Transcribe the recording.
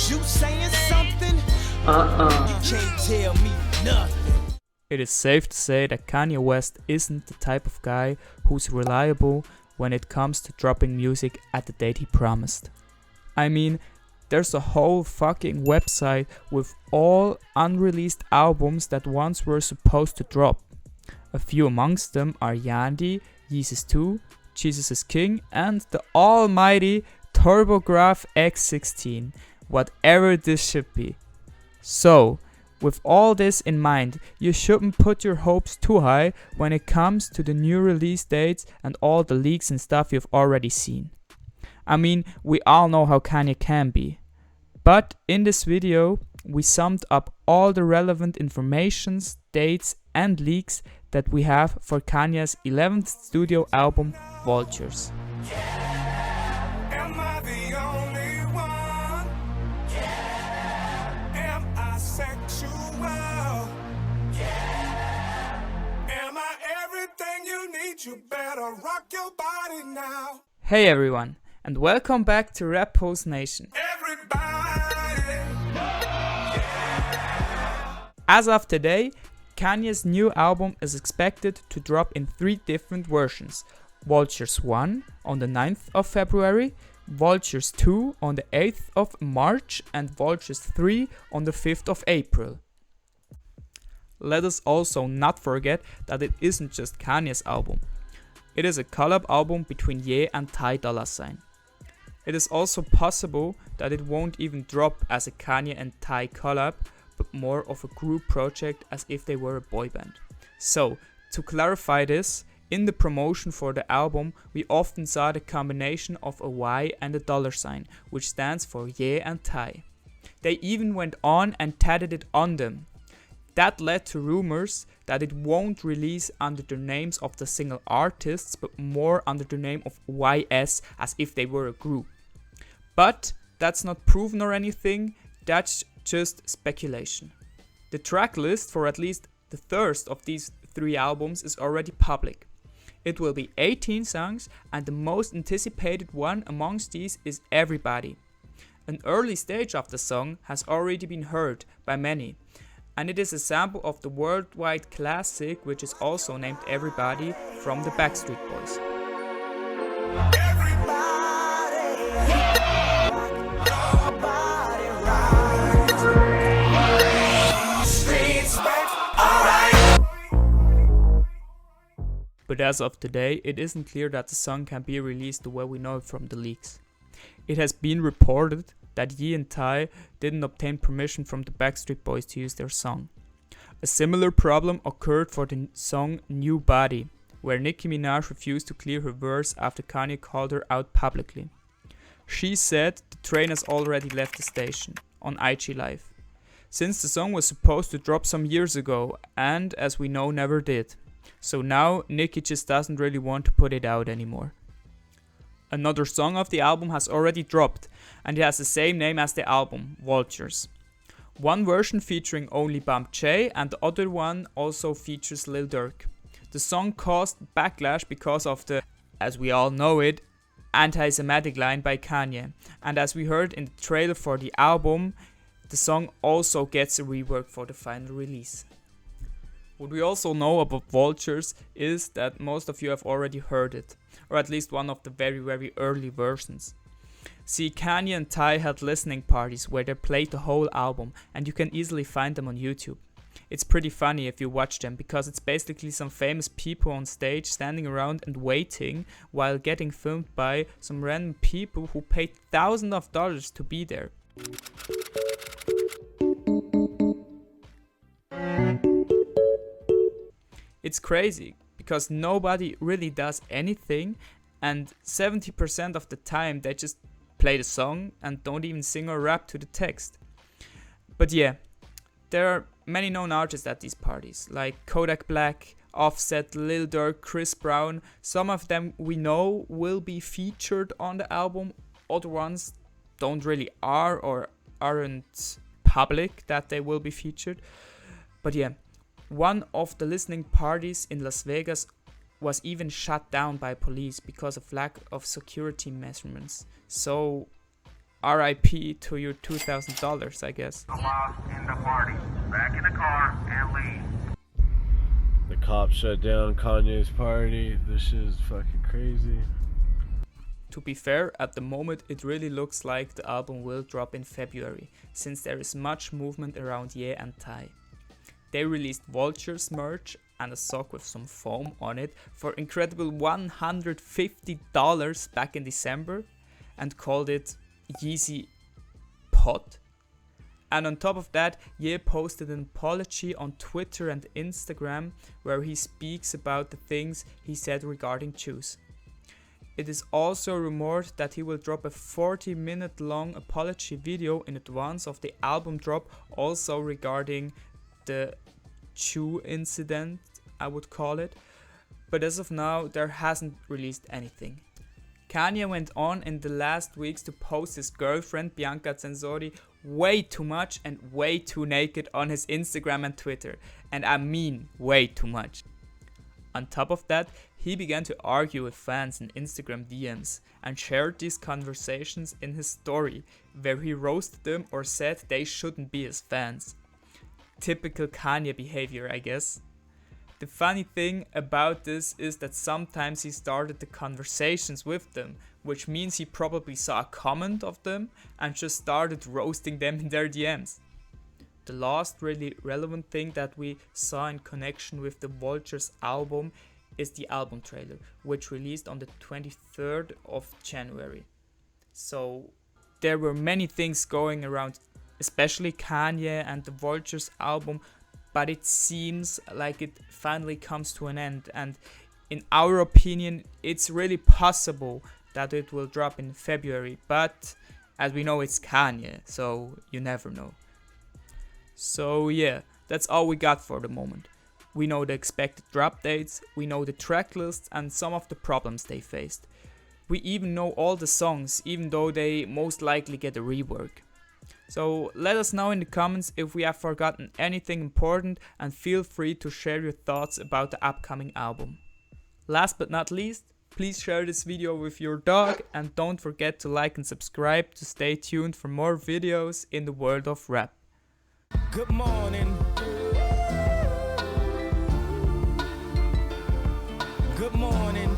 Is you saying something? You can't tell me nothing. It is safe to say that Kanye West isn't the type of guy who's reliable when it comes to dropping music at the date he promised. I mean, there's a whole fucking website with all unreleased albums that once were supposed to drop. A few amongst them are Yandy, Yeezus 2, Jesus is King, and the almighty TurboGrafx X16, whatever this should be. So, with all this in mind, you shouldn't put your hopes too high when it comes to the new release dates and all the leaks and stuff you've already seen. I mean, we all know how Kanye can be. But in this video, we summed up all the relevant informations, dates and leaks that we have for Kanye's 11th studio album, Vultures. Am I the only one? Am I sexual? Am I everything you need? You better rock your body now. Hey everyone, and welcome back to Rap Post Nation. As of today, Kanye's new album is expected to drop in 3 different versions. Vultures 1 on the 9th of February, Vultures 2 on the 8th of March, and Vultures 3 on the 5th of April. Let us also not forget that it isn't just Kanye's album. It is a collab album between Ye and Dolla. It is also possible that it won't even drop as a Kanye and Ty collab, but more of a group project as if they were a boy band. So, to clarify this, in the promotion for the album, we often saw the combination of a Y and a $, which stands for Ye and Ty. They even went on and tatted it on them. That led to rumors that it won't release under the names of the single artists, but more under the name of YS as if they were a group. But that's not proven or anything, that's just speculation. The track list for at least the first of these 3 albums is already public. It will be 18 songs, and the most anticipated one amongst these is Everybody. An early stage of the song has already been heard by many, and it is a sample of the worldwide classic which is also named Everybody from the Backstreet Boys. But as of today, it isn't clear that the song can be released the way we know it from the leaks. It has been reported that Ye and Ty didn't obtain permission from the Backstreet Boys to use their song. A similar problem occurred for the song New Body, where Nicki Minaj refused to clear her verse after Kanye called her out publicly. She said the train has already left the station, on IG Live, since the song was supposed to drop some years ago and, as we know, never did. So now Nicki just doesn't really want to put it out anymore. Another song of the album has already dropped, and it has the same name as the album, Vultures. One version featuring only Bump J, and the other one also features Lil Durk. The song caused backlash because of the, as we all know it, anti-Semitic line by Kanye. And as we heard in the trailer for the album, the song also gets a rework for the final release. What we also know about Vultures is that most of you have already heard it, or at least one of the very early versions. See, Kanye and Ty had listening parties where they played the whole album, and you can easily find them on YouTube. It's pretty funny if you watch them, because it's basically some famous people on stage standing around and waiting while getting filmed by some random people who paid thousands of dollars to be there. It's crazy, because nobody really does anything, and 70% of the time they just play the song and don't even sing or rap to the text. But yeah, there are many known artists at these parties, like Kodak Black, Offset, Lil Durk, Chris Brown. Some of them we know will be featured on the album, other ones don't really are or aren't public that they will be featured. But yeah, one of the listening parties in Las Vegas was even shut down by police because of lack of security measurements. So RIP to your $2,000, I guess. Lost in the party. Back in the car and leave. The cops shut down Kanye's party. This shit is fucking crazy. To be fair, at the moment it really looks like the album will drop in February, since there is much movement around Ye and Ty. They released Vultures merch and a sock with some foam on it for incredible $150 back in December and called it Yeezy Pot. And on top of that, Ye posted an apology on Twitter and Instagram where he speaks about the things he said regarding Jews. It is also rumored that he will drop a 40-minute long apology video in advance of the album drop, also regarding the Jew incident, I would call it. But as of now, there hasn't released anything. Kanye went on in the last weeks to post his girlfriend Bianca Censori way too much and way too naked on his Instagram and Twitter. And I mean way too much. On top of that, he began to argue with fans in Instagram DMs and shared these conversations in his story, where he roasted them or said they shouldn't be his fans. Typical Kanye behavior, I guess. The funny thing about this is that sometimes he started the conversations with them, which means he probably saw a comment of them and just started roasting them in their DMs. The last really relevant thing that we saw in connection with the Vultures album is the album trailer, which released on the 23rd of January. So there were many things going around, especially Kanye and the Vultures album, but it seems like it finally comes to an end, and in our opinion it's really possible that it will drop in February, but as we know it's Kanye, so you never know. So yeah, that's all we got for the moment. We know the expected drop dates, we know the track lists and some of the problems they faced. We even know all the songs, even though they most likely get a rework. So let us know in the comments if we have forgotten anything important, and feel free to share your thoughts about the upcoming album. Last but not least, please share this video with your dog and don't forget to like and subscribe to stay tuned for more videos in the world of rap. Good morning. Good morning.